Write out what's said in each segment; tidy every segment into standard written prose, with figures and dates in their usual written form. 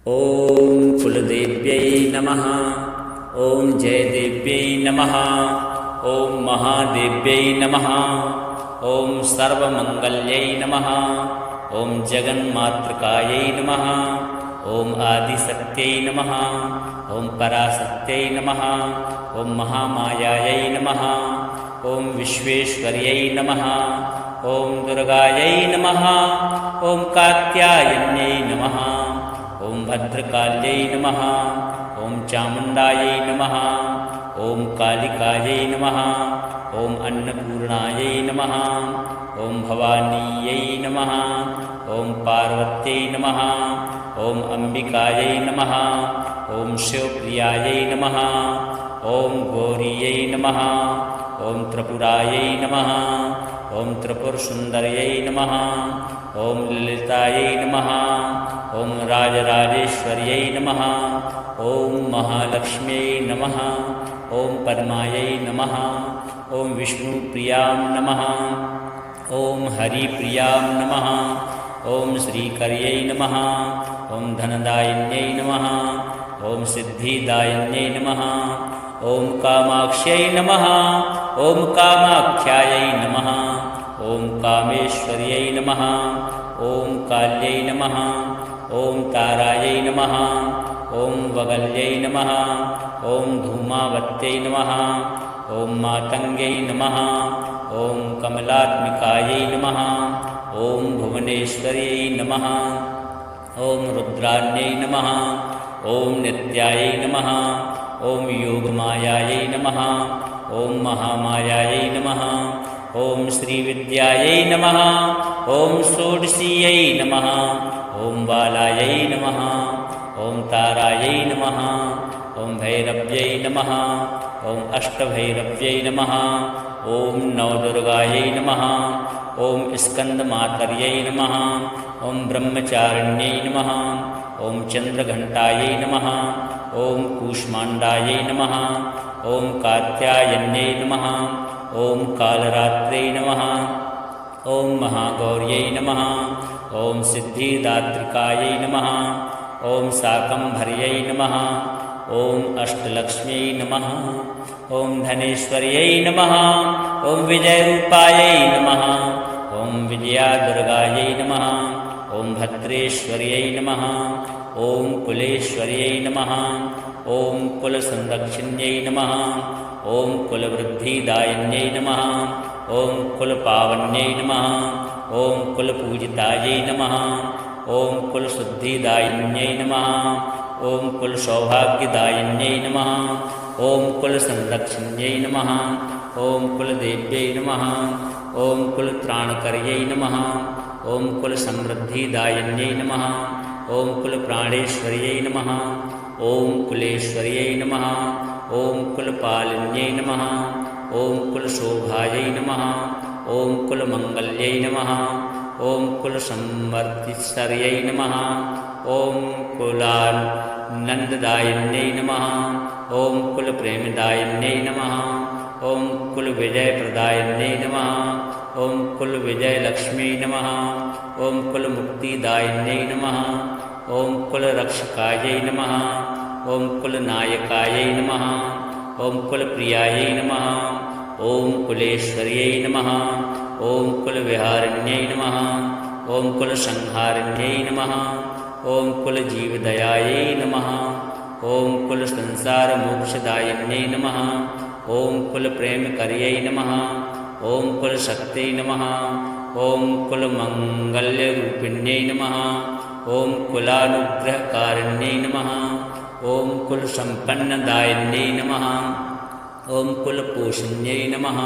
ॐ कुलदेव्यै नमः। ॐ जयदेव्यै नमः। ॐ महादेव्यै नमः। ॐ सर्वमङ्गल्यै नमः। ॐ जगन्मातृकायै नमः। ॐ आदिशक्त्यै नमः। ॐ पराशक्त्यै नमः। ॐ महामायायै नमः। ॐ विश्वेश्वर्यै नमः। ॐ दुर्गायै नमः। ॐ कात्यायन्यै नमः। ॐ भद्रकाल्यै नमः। ॐ चामुण्डायै नमः। ॐ कालिकायै नमः। ॐ अन्नपूर्णायै नमः। ॐ भवानीयै नमः। ॐ पार्वत्यै नमः। ॐ अम्बिकायै नमः। ॐ शिवप्रियायै नमः। ॐ गौरीयै नमः। ॐ त्रिपुरायै नमः। ॐ त्रिपुरसुन्दर्यै नमः। ॐ ललितायै नमः। ॐ राजराजेश्वर्यै नमः। ॐ महालक्ष्म्यै नमः। ॐ पद्मायै नमः। ॐ विष्णुप्रियां नमः। ॐ हरिप्रियां नमः। ॐ श्रीकर्यै नमः। ॐ धनदायिन्यै नमः। ॐ सिद्धिदायिन्यै नमः। ॐ कामाक्ष्यै नमः। ॐ कामाख्यायै नमः। ॐ कामेश्वर्यै नमः। ॐ काल्यै नमः। ॐ तारायै नमः। ॐ वगल्यै नमः। ॐ धूमावत्यै नमः। ॐ मातङ्ग्यै नमः। ॐ कमलात्मिकायै नमः। ॐ भुवनेश्वर्यै नमः। ॐ रुद्राण्यै नमः। ॐ नित्यायै नमः। ॐ योगमायायै नमः। ॐ महामायायै नमः। ॐ श्रीविद्यायै नमः। ॐ षोडशीयै नमः। ॐ बालायै नमः। ॐ तारायै नमः। ॐ भैरव्यै नमः। ॐ अष्टभैरव्यै नमः। ॐ नवदुर्गायै नमः। ॐ स्कन्दमातर्यै नमः। ॐ ब्रह्मचारिण्यै नमः। ॐ चन्द्रघण्टायै नमः। ॐ कूष्माण्डायै नमः। ॐ कात्यायन्यै नमः। ॐ कालरात्रै नमः। ॐ महागौर्यै नमः। ॐ सिद्धिदात्रिकायै नमः। ॐ शाकम्भर्यै नमः। ॐ अष्टलक्ष्म्यै नमः। ॐ धनेश्वर्यै नमः। ॐ विजयरूपायै नमः। ॐ विजयादुर्गायै नमः। ॐ भद्रेश्वर्यै नमः। ॐ कुलेश्वर्यै नमः। ॐ कुलसंरक्षिण्यै नमः। ॐ कुलवृद्धिदायिन्यै नमः। ॐ कुलपावन्यै नमः। ॐ कुलपूजितायै नमः। ॐ कुलशुद्धिदायिन्यै नमः। ॐ कुलसौभाग्यदायिन्यै नमः। ॐ कुलसंरक्षिण्यै नमः। ॐ कुलदेव्यै नमः। ॐ कुलत्राणकर्यै नमः। ॐ कुलसमृद्धिदायिन्यै नमः। ॐ कुलप्राणेश्वर्यै नमः। ॐ कुलेश्वर्यै नमः। ॐ कुलपालिन्यै नमः। ॐ कुलशोभायै नमः। ॐ कुलमङ्गल्यै नमः। ॐ कुलसंवर्धिस्वर्यै नमः। ॐ कुलानन्ददायिन्यै नमः। ॐ कुलप्रेमदायिन्यै नमः। ॐ कुलविजयप्रदायिन्यै नमः। ॐ कुलविजयलक्ष्म्यै नमः। ॐ कुलमुक्तिदायिन्यै नमः। ॐ कुलरक्षकायै नमः। ॐ कुलनायकायै नमः। ॐ कुलप्रियायै नमः। ॐ कुलेश्वर्यै नमः। ॐ कुलविहारिण्यै नमः। ॐ कुलसंहारिण्यै नमः। ॐ कुलजीवदयायै नमः। ॐ कुलसंसारमोक्षदायिन्यै नमः। ॐ कुलप्रेमकर्यै नमः। ॐ कुलशक्त्यै नमः। ॐ कुलमङ्गल्यरूपिण्यै नमः। ॐ कुलानुग्रहकारिण्यै नमः। ॐ कुलसम्पन्नदायिन्यै नमः। ॐ कुलपोषण्यै नमः।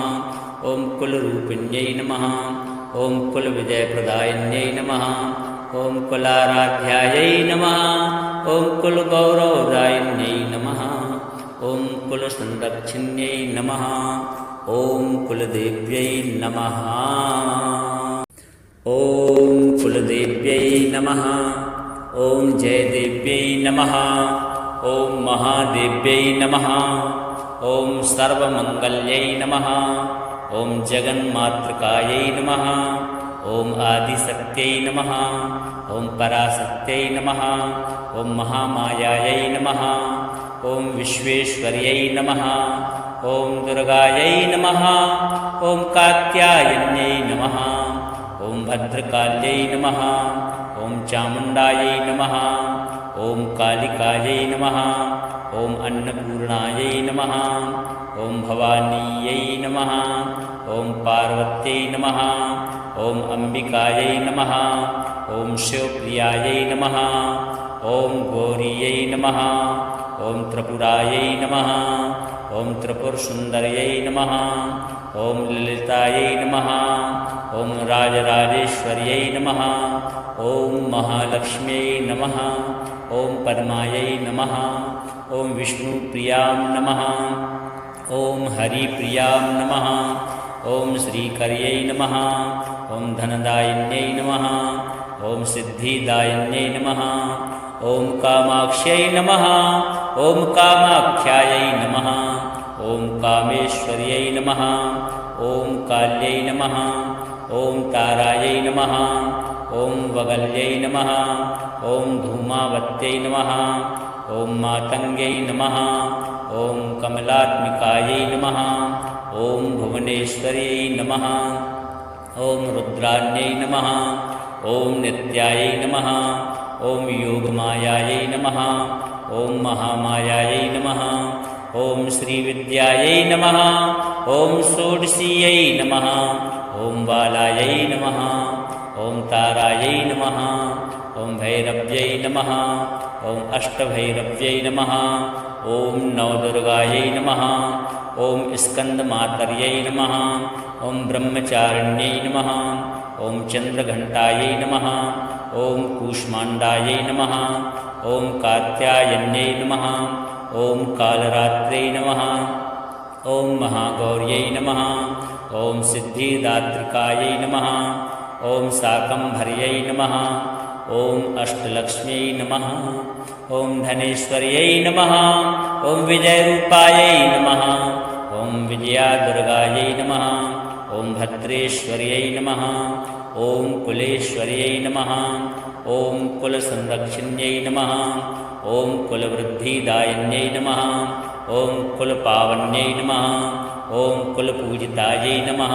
ॐ कुलरूपिण्यै नमः। ॐ कुलविजयप्रदायिन्यै नमः। ॐ कुलाराध्यायै नमः। ॐ कुलगौरवदायिन्यै नमः। ॐ कुलसंरक्षिण्यै नमः। ॐ कुलदेव्यै नमः। ॐ कुलदेव्यै नमः। ॐ जयदेव्यै नमः। ॐ महादेव्यै नमः। ॐ सर्वमङ्गल्यै नमः। ॐ जगन्मातृकायै नमः। ॐ आदिशक्त्यै नमः ॐ पराशक्त्यै नमः ॐ महामायायै नमः ॐ विश्वेश्वर्यै नमः ॐ दुर्गायै नमः ॐ कात्यायन्यै नमः ॐ भद्रकाल्यै नमः ॐ चामुण्डायै नमः ॐ कालिकायै नमः ॐ अन्नपूर्णायै नमः ॐ भवानीयै नमः ॐ पार्वत्यै नमः ॐ अम्बिकायै नमः ॐ शिवप्रियायै नमः ॐ गौरीयै नमः ॐ त्रिपुरायै नमः ॐ त्रिपुरसुन्दर्यै नमः ॐ ललितायै नमः ॐ राजराजेश्वर्यै नमः ॐ महालक्ष्म्यै नमः ॐ पद्मायै नमः ॐ विष्णुप्रियां नमः ॐ हरिप्रियां नमः ॐ श्रीकर्यै नमः ॐ धनदायिन्यै नमः ॐ सिद्धिदायिन्यै नमः ॐ कामाक्ष्यै नमः ॐ कामाख्यायै नमः ॐ कामेश्वर्यै नमः ॐ काल्यै नमः ॐ तारायै नमः ॐ वगल्यै नमः ॐ धूमावत्यै नमः ॐ मातङ्ग्यै नमः ॐ कमलात्मिकायै नमः ॐ भुवनेश्वर्यै नमः ॐ रुद्राण्यै नमः ॐ नित्यायै नमः ॐ योगमायायै नमः ॐ महामायायै नमः ॐ श्रीविद्यायै नमः ॐ षोडशीयै नमः ॐ बालायै नमः ॐ तारायै नमः ॐ भैरव्यै नमः ॐ अष्टभैरव्यै नमः ॐ नवदुर्गायै नमः ॐ स्कन्दमातर्यै नमः ॐ ब्रह्मचारिण्यै नमः ॐ चन्द्रघण्टायै नमः ॐ कूष्माण्डायै नमः ॐ कात्यायन्यै नमः ॐ कालरात्र्यै नमः ॐ महागौर्यै नमः ॐ सिद्धिदात्रिकायै नमः ॐ शाकम्भर्यै नमः ॐ अष्टलक्ष्म्यै नमः ॐ धनेश्वर्यै नमः ॐ विजयरूपायै नमः ॐ विजयादुर्गायै नमः ॐ भद्रेश्वर्यै नमः ॐ कुलेश्वर्यै नमः ॐ कुलसंरक्षिण्यै नमः ॐ कुलवृद्धिदायिन्यै नमः ॐ कुलपावन्यै नमः ॐ कुलपूजितायै नमः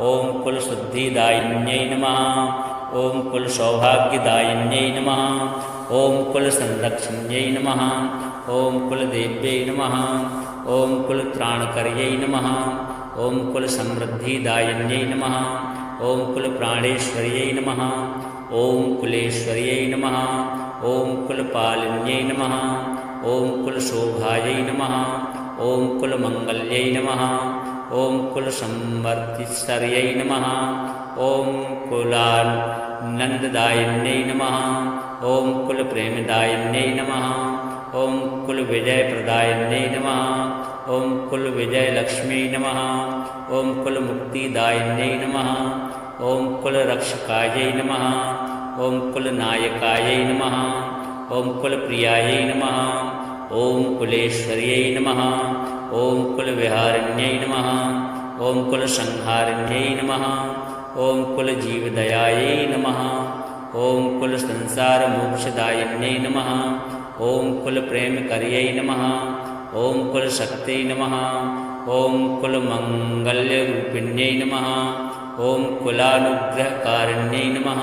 ॐ कुलशुद्धिदायिन्यै नमः ॐ कुलसौभाग्यदायिन्यै नमः ॐ कुलसंरक्षिण्यै नमः ॐ कुलदेव्यै नमः ॐ कुलत्राणकर्यै नमः ॐ कुलसमृद्धिदायिन्यै नमः ॐ कुलप्राणेश्वर्यै नमः ॐ कुलेश्वर्यै नमः ॐ कुलपालिन्यै नमः ॐ कुलशोभायै नमः ॐ कुलमङ्गल्यै नमः ॐ कुलसंवर्धिस्वर्यै नमः ॐ कुलानन्ददायिन्यै नमः ॐ कुलप्रेमदायिन्यै नमः ॐ कुलविजयप्रदायिन्यै नमः ॐ कुलविजयलक्ष्म्यै नमः ॐ कुलमुक्तिदायिन्यै नमः ॐ कुलरक्षकायै नमः ॐ कुलनायकायै नमः ॐ कुलप्रियायै नमः ॐ कुलेश्वर्यै नमः ॐ कुलविहारिण्यै नमः ॐ कुलसंहारिण्यै नमः ॐ कुलजीवदयायै नमः ॐ कुलसंसारमोक्षदायिन्यै नमः ॐ कुलप्रेमकर्यै नमः ॐ कुलशक्त्यै नमः ॐ कुलमङ्गल्यरूपिण्यै नमः ॐ कुलानुग्रहकारिण्यै नमः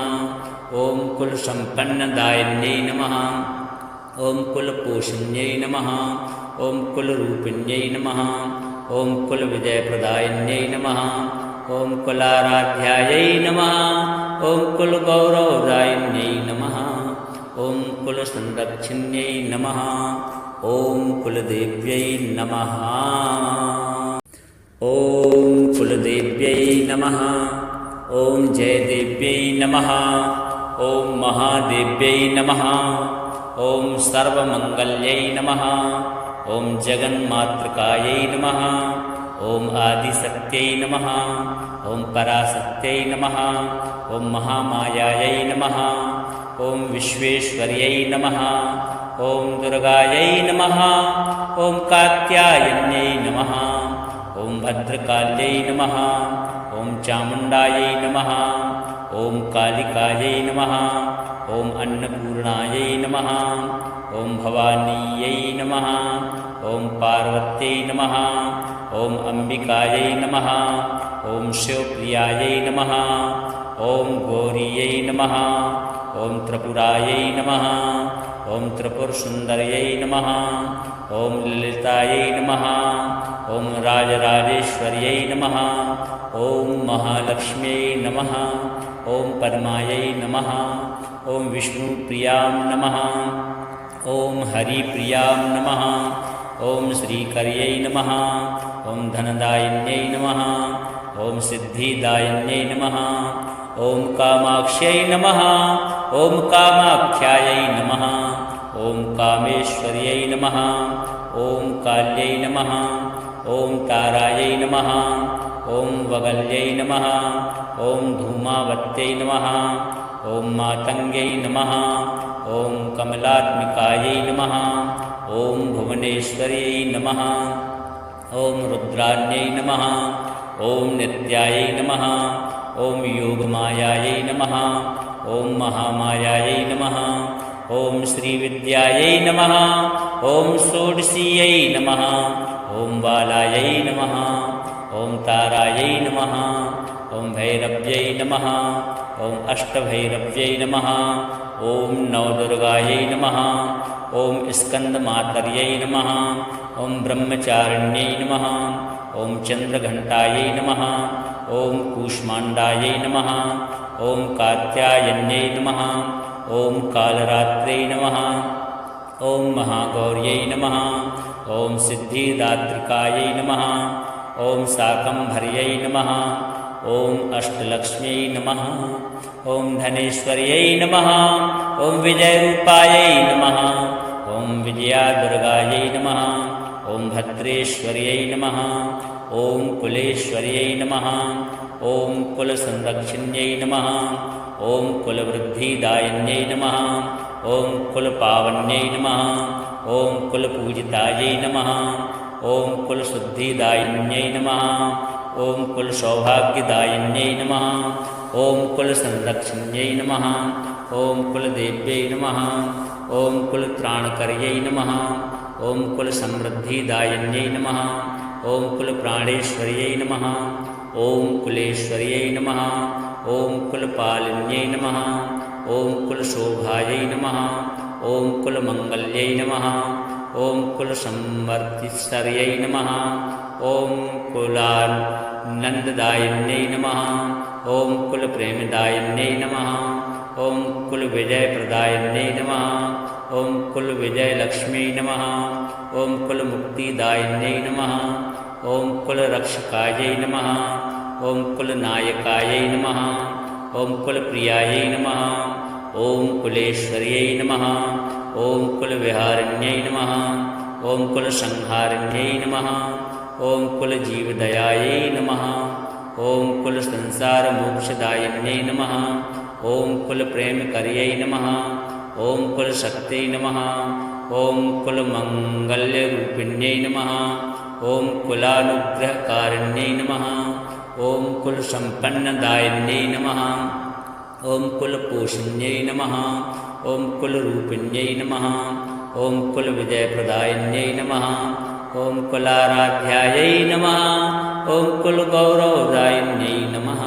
ॐ कुलसम्पन्नदायिन्यै नमः ॐ कुलपोषिण्यै नमः ॐ कुलरूपिण्यै नमः ॐ कुलविजयप्रदायिन्यै नमः ॐ कुलाराध्यायै नमः ॐ कुलगौरवदायिन्यै नमः ॐ कुलसंरक्षिण्यै नमः ॐ कुलदेव्यै नमः ॐ कुलदेव्यै नमः ॐ जयदेव्यै नमः ॐ महादेव्यै नमः ॐ सर्वमङ्गल्यै नमः ॐ जगन्मातृकायै नमः ॐ आदिशक्त्यै नमः ॐ पराशक्त्यै नमः ॐ महामायायै नमः ॐ विश्वेश्वर्यै नमः ॐ दुर्गायै नमः ॐ कात्यायन्यै नमः ॐ भद्रकाल्यै नमः ॐ चामुण्डायै नमः ॐ कालिकायै नमः ॐ अन्नपूर्णायै नमः ॐ भवानीयै नमः ॐ पार्वत्यै नमः ॐ अम्बिकायै नमः ॐ शिवप्रियायै नमः ॐ गौरीयै नमः ॐ त्रिपुरायै नमः ॐ त्रिपुरसुन्दर्यै नमः ॐ ललितायै नमः ॐ राजराजेश्वर्यै नमः ॐ महालक्ष्म्यै नमः ॐ पद्मायै नमः ॐ विष्णुप्रियां नमः ॐ हरिप्रियां नमः ॐ श्रीकर्यै नमः ॐ धनदायिन्यै नमः ॐ सिद्धिदायिन्यै नमः ॐ कामाक्ष्यै नमः ॐ कामाख्यायै नमः ॐ कामेश्वर्यै नमः ॐ काल्यै नमः ॐ तारायै नमः ॐ वगल्यै नमः ॐ धूमावत्यै नमः ॐ मातङ्ग्यै नमः ॐ कमलात्मिकायै नमः ॐ भुवनेश्वर्यै नमः ॐ रुद्राण्यै नमः ॐ नित्यायै नमः ॐ योगमायायै नमः ॐ महामायायै नमः ॐ श्रीविद्यायै नमः ॐ षोडशीयै नमः ॐ बालायै नमः ॐ तारायै नमः ॐ भैरव्यै नमः ॐ अष्टभैरव्यै नमः ॐ नवदुर्गायै नमः ॐ स्कन्दमातर्यै नमः ॐ ब्रह्मचारिण्यै नमः ॐ चन्द्रघण्टायै नमः ॐ कूष्माण्डायै नमः ॐ कात्यायन्यै नमः ॐ कालरात्रै नमः ॐ महागौर्यै नमः ॐ सिद्धिदात्रिकायै नमः ॐ शाकम्भर्यै नमः ॐ अष्टलक्ष्म्यै नमः ॐ धनेश्वर्यै नमः ॐ विजयरूपायै नमः ॐ विजयादुर्गायै नमः ॐ भद्रेश्वर्यै नमः ॐ कुलेश्वर्यै नमः ॐ कुलसंरक्षिण्यै नमः ॐ कुलवृद्धिदायिन्यै नमः ॐ कुलपावन्यै नमः ॐ कुलपूजितायै नमः ॐ कुलशुद्धिदायिन्यै नमः ॐ कुलसौभाग्यदायिन्यै नमः ॐ कुलसंरक्षिण्यै नमः ॐ कुलदेव्यै नमः ॐ कुलत्राणकर्यै नमः ॐ कुलसमृद्धिदायिन्यै नमः ॐ कुलप्राणेश्वर्यै नमः ॐ कुलेश्वर्यै नमः ॐ कुलपालिन्यै नमः ॐ कुलशोभायै नमः ॐ कुलमङ्गल्यै नमः ॐ कुलसंवर्तिस्वर्यै नमः ॐ कुलानन्ददायिन्यै नमः ॐ कुलप्रेमदायिन्यै नमः ॐ कुलविजयप्रदायिन्यै नमः ॐ कुलविजयलक्ष्म्यै नमः ॐ कुलमुक्तिदायिन्यै नमः ॐ कुलरक्षकायै नमः ॐ कुलनायकायै नमः ॐ कुलप्रियायै नमः ॐ कुलेश्वर्यै नमः ॐ कुलविहारिण्यै नमः ॐ कुलसंहारिण्यै नमः ॐ कुलजीवदयायै नमः ॐ कुलसंसारमोक्षदायिन्यै नमः ॐ कुलप्रेमकर्यै नमः ॐ कुलशक्त्यै नमः ॐ कुलमङ्गल्यरूपिण्यै नमः ॐ कुलानुग्रहकारिण्यै नमः ॐ कुलसम्पन्नदायिन्यै नमः ॐ कुलपोषिण्यै नमः ॐ कुलरूपिण्यै नमः ॐ कुलविजयप्रदायिन्यै नमः ॐ कुलाराध्यायै नमः ॐ कुलगौरवदायिन्यै नमः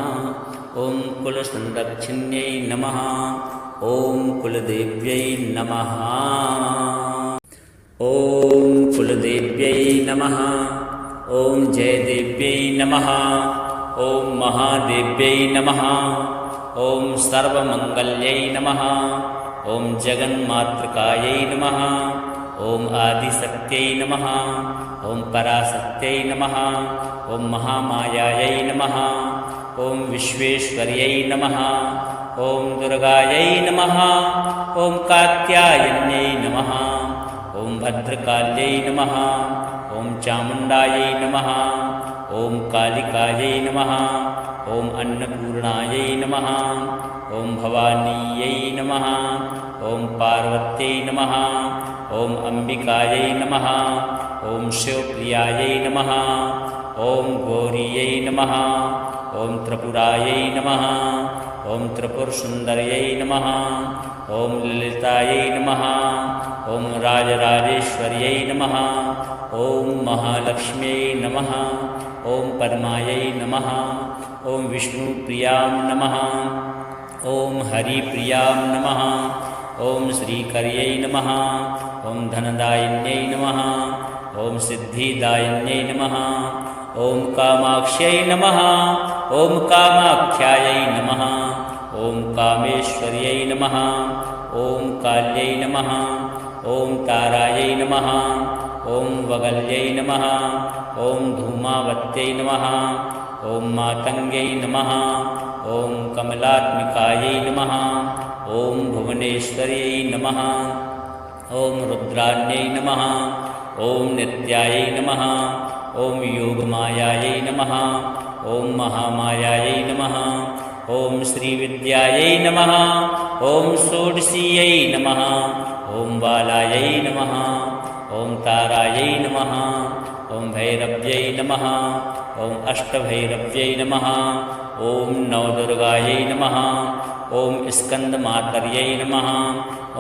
ॐ कुलसंरक्षिण्यै नमः ॐ कुलदेव्यै नमः ॐ कुलदेव्यै नमः ॐ जयदेव्यै नमः ॐ महादेव्यै नमः ॐ सर्वमङ्गल्यै नमः ॐ जगन्मातृकायै नमः ॐ आदिशक्त्यै नमः ॐ पराशक्त्यै नमः ॐ महामायायै नमः ॐ विश्वेश्वर्यै नमः ॐ दुर्गायै नमः ॐ कात्यायन्यै नमः ॐ भद्रकाल्यै नमः ॐ चामुण्डायै नमः ॐ कालिकायै नमः ॐ अन्नपूर्णायै नमः ॐ भवानीयै नमः ॐ पार्वत्यै नमः ॐ अम्बिकायै नमः ॐ शिवप्रियायै नमः ॐ गौरीयै नमः ॐ त्रिपुरायै नमः ॐ त्रिपुरसुन्दर्यै नमः ॐ ललितायै नमः ॐ राजराजेश्वर्यै नमः ॐ महालक्ष्म्यै नमः ॐ पद्मायै नमः ॐ विष्णुप्रियां नमः ॐ हरिप्रियां नमः ॐ श्रीकर्यै नमः ॐ धनदायिन्यै नमः ॐ सिद्धिदायिन्यै नमः ॐ कामाक्ष्यै नमः ॐ कामाख्यायै नमः ॐ कामेश्वर्यै नमः ॐ काल्यै नमः ॐ तारायै नमः ॐ वगल्यै नमः ॐ धूमावत्यै नमः ॐ मातङ्ग्यै नमः ॐ कमलात्मिकायै नमः ॐ भुवनेश्वर्यै नमः ॐ रुद्राण्यै नमः ॐ नित्यायै नमः ॐ योगमायायै नमः ॐ महामायायै नमः ॐ श्रीविद्यायै नमः ॐ षोडशीयै नमः ॐ बालायै नमः ॐ तारायै नमः ॐ भैरव्यै नमः ॐ अष्टभैरव्यै नमः ॐ नवदुर्गायै नमः ॐ स्कन्दमातर्यै नमः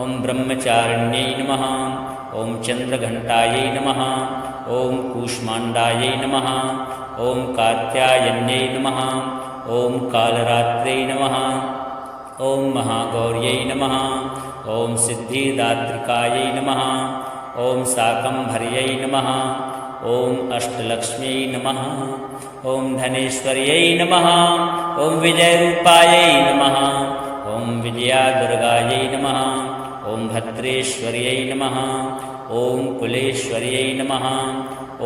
ॐ ब्रह्मचारिण्यै नमः ॐ चन्द्रघण्टायै नमः ॐ कूष्माण्डायै नमः ॐ कात्यायन्यै नमः ॐ कालरात्र्यै नमः ॐ महागौर्यै नमः ॐ सिद्धिदात्रिकायै नमः ॐ शाकम्भर्यै नमः ॐ अष्टलक्ष्म्यै नमः ॐ धनेश्वर्यै नमः ॐ विजयरूपायै नमः ॐ विजयादुर्गायै नमः ॐ भद्रेश्वर्यै नमः ॐ कुलेश्वर्यै नमः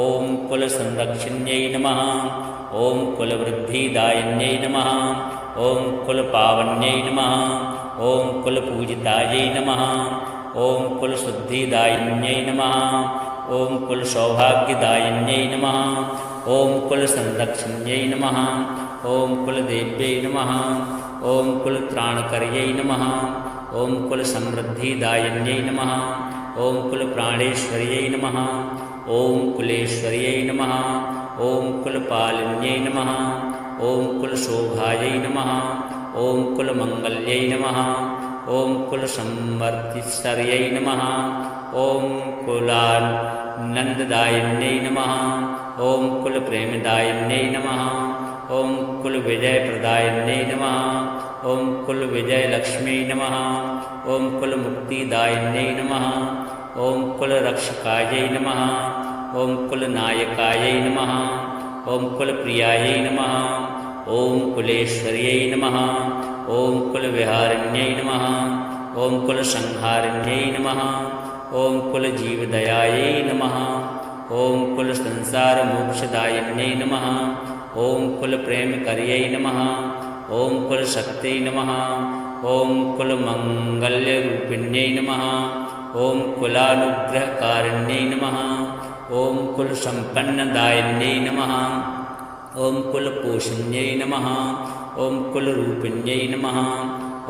ॐ कुलसंरक्षिण्यै नमः ॐ कुलवृद्धिदायिन्यै नमः ॐ कुलपावन्यै नमः ॐ कुलपूजितायै नमः ॐ कुलशुद्धिदायिन्यै नमः ॐ कुलसौभाग्यदायिन्यै नमः ॐ कुलसंरक्षिण्यै नमः ॐ कुलदेव्यै नमः ॐ कुलत्राणकर्यै नमः ॐ कुलसमृद्धिदायिन्यै नमः ॐ कुलप्राणेश्वर्यै नमः ॐ कुलेश्वर्यै नमः ॐ कुलपालिन्यै नमः ॐ कुलशोभायै नमः ॐ कुलमङ्गल्यै नमः ॐ कुलसंवर्तिस्वर्यै नमः ॐ कुलानन्ददायिन्यै नमः ॐ कुलप्रेमदायिन्यै नमः ॐ कुलविजयप्रदायिन्यै नमः ॐ कुलविजयलक्ष्म्यै नमः ॐ कुलमुक्तिदायिन्यै नमः ॐ कुलरक्षकायै नमः ॐ कुलनायकायै नमः ॐ कुलप्रियायै नमः ॐ कुलेश्वर्यै नमः ॐ कुलविहारिण्यै नमः ॐ कुलसंहारिण्यै नमः ॐ कुलजीवदयायै नमः ॐ कुलसंसारमोक्षदायिन्यै नमः ॐ कुलप्रेमकर्यै नमः ॐ कुलशक्त्यै नमः ॐ कुलमङ्गल्यरूपिण्यै नमः ॐ कुलानुग्रहकारिण्यै नमः ॐ कुलसम्पन्नदायिन्यै नमः ॐ कुलपोषिण्यै नमः ॐ कुलरूपिण्यै नमः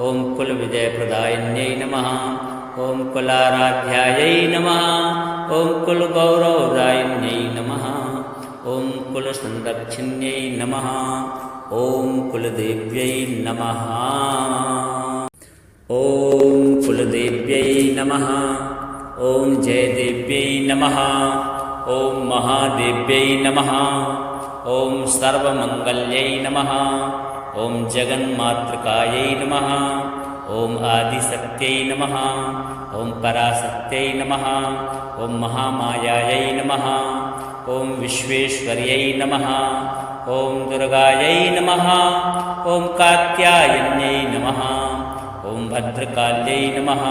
ॐ कुलविजयप्रदायिन्यै नमः ॐ कुलाराध्यायै नमः ॐ कुलगौरवदायिन्यै नमः ॐ कुलसंरक्षिण्यै नमः ॐ कुलदेव्यै नमः ॐ कुलदेव्यै नमः ॐ जयदेव्यै नमः ॐ महादेव्यै नमः ॐ सर्वमङ्गल्यै नमः ॐ जगन्मातृकायै नमः ॐ आदिशक्त्यै नमः ॐ पराशक्त्यै नमः ॐ महामायायै नमः ॐ विश्वेश्वर्यै नमः ॐ दुर्गायै नमः ॐ कात्यायन्यै नमः ॐ भद्रकाल्यै नमः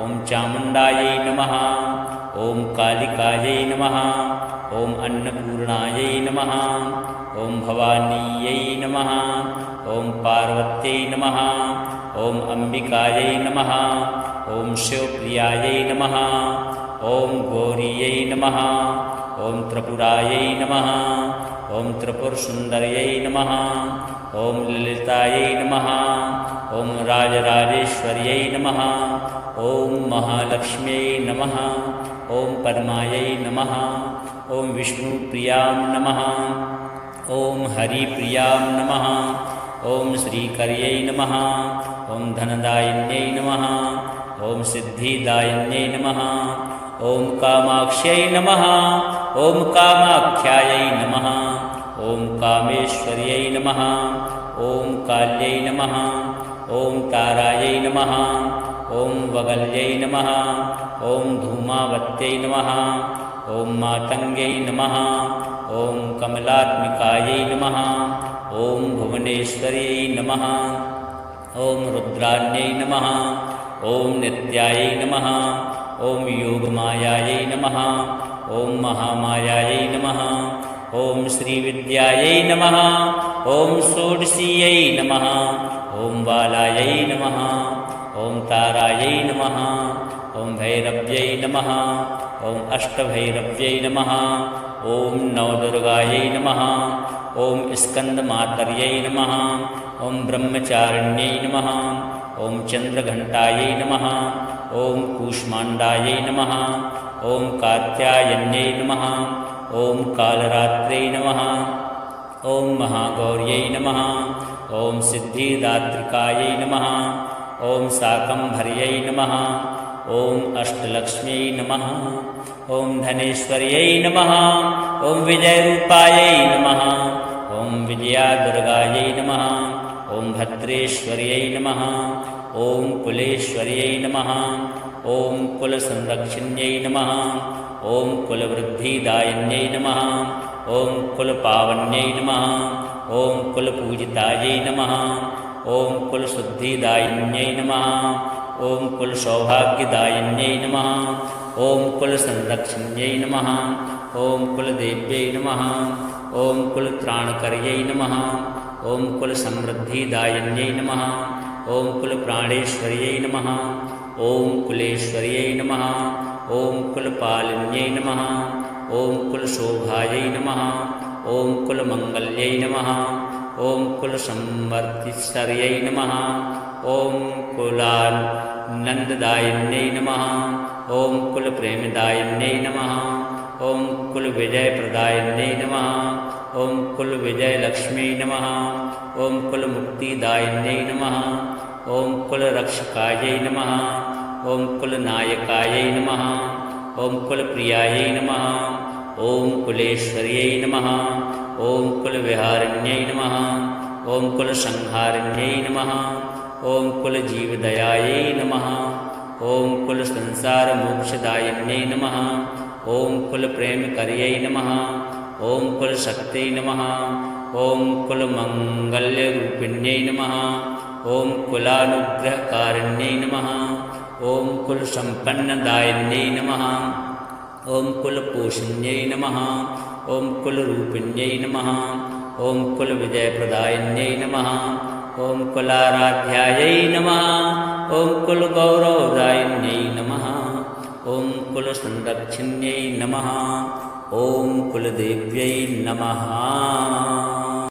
ॐ चामुण्डायै नमः ॐ कालिकायै नमः ॐ अन्नपूर्णायै नमः ॐ भवानीयै नमः ॐ पार्वत्यै नमः ॐ अम्बिकायै नमः ॐ शिवप्रियायै नमः ॐ गौरीयै नमः ॐ त्रिपुरायै नमः ॐ त्रिपुरसुन्दर्यै नमः ॐ ललितायै नमः ॐ राजराजेश्वर्यै नमः ॐ महालक्ष्म्यै नमः ॐ पद्मायै नमः ॐ विष्णुप्रियां नमः ॐ हरिप्रियां नमः ॐ श्रीकर्यै नमः ॐ धनदायिन्यै नमः ॐ सिद्धिदायिन्यै नमः ॐ कामाक्ष्यै नमः ॐ कामाख्यायै नमः ॐ कामेश्वर्यै नमः ॐ काल्यै नमः ॐ तारायै नमः ॐ वगल्यै नमः ॐ धूमावत्यै नमः ॐ मातङ्ग्यै नमः ॐ कमलात्मिकायै नमः ॐ भुवनेश्वर्यै नमः ॐ रुद्राण्यै नमः ॐ नित्यायै नमः ॐ योगमायायै नमः ॐ महामायायै नमः ॐ श्रीविद्यायै नमः ॐ षोडशीयै नमः ॐ बालायै नमः ॐ तारायै नमः ॐ भैरव्यै नमः ॐ अष्टभैरव्यै नमः ॐ नवदुर्गायै नमः ॐ स्कन्दमातर्यै नमः ॐ ब्रह्मचारिण्यै नमः ॐ चन्द्रघण्टायै नमः ॐ कूष्माण्डायै नमः ॐ कात्यायन्यै नमः ॐ कालरात्रै नमः ॐ महागौर्यै नमः ॐ सिद्धिदात्रिकायै नमः ॐ शाकम्भर्यै नमः ॐ अष्टलक्ष्म्यै नमः ॐ धनेश्वर्यै नमः ॐ विजयरूपायै नमः ॐ विजयादुर्गायै नमः ॐ भद्रेश्वर्यै नमः ॐ कुलेश्वर्यै नमः ॐ कुलसंरक्षिण्यै नमः ॐ कुलवृद्धिदायिन्यै नमः ॐ कुलपावन्यै नमः ॐ कुलपूजितायै नमः ॐ कुलशुद्धिदायिन्यै नमः ॐ कुलसौभाग्यदायिन्यै नमः ॐ कुलसंरक्षिण्यै नमः ॐ कुलदेव्यै नमः ॐ कुलत्राणकर्यै नमः ॐ कुलसमृद्धिदायिन्यै नमः ॐ कुलप्राणेश्वर्यै नमः ॐ कुलेश्वर्यै नमः ॐ कुलपालिन्यै नमः ॐ कुलशोभायै नमः ॐ कुलमङ्गल्यै नमः ॐ कुलसंवर्तिश्वर्यै नमः ॐ कुलानन्ददायिन्यै नमः ॐ कुलप्रेमदायिन्यै नमः ॐ कुलविजयप्रदायिन्यै नमः ॐ कुलविजयलक्ष्म्यै नमः ॐ कुलमुक्तिदायिन्यै नमः ॐ कुलरक्षकायै नमः ॐ कुलनायकायै नमः ॐ कुलप्रियायै नमः ॐ कुलेश्वर्यै नमः ॐ कुलविहारिण्यै नमः ॐ कुलसंहारिण्यै नमः ॐ कुलजीवदयायै नमः ॐ कुलसंसारमोक्षदायिन्यै नमः ॐ कुलप्रेमकर्यै नमः ॐ कुलशक्त्यै नमः ॐ कुलमङ्गल्यरूपिण्यै नमः ॐ कुलानुग्रहकारिण्यै नमः ॐ कुलसम्पन्नदायिन्यै नमः ॐ कुलपोषिण्यै नमः ॐ कुलरूपिण्यै नमः ॐ कुलविजयप्रदायिन्यै नमः ॐ कुलाराध्यायै नमः ॐ कुलगौरवदायिन्यै नमः ॐ कुलसंरक्षिण्यै नमः ॐ कुलदेव्यै नमः।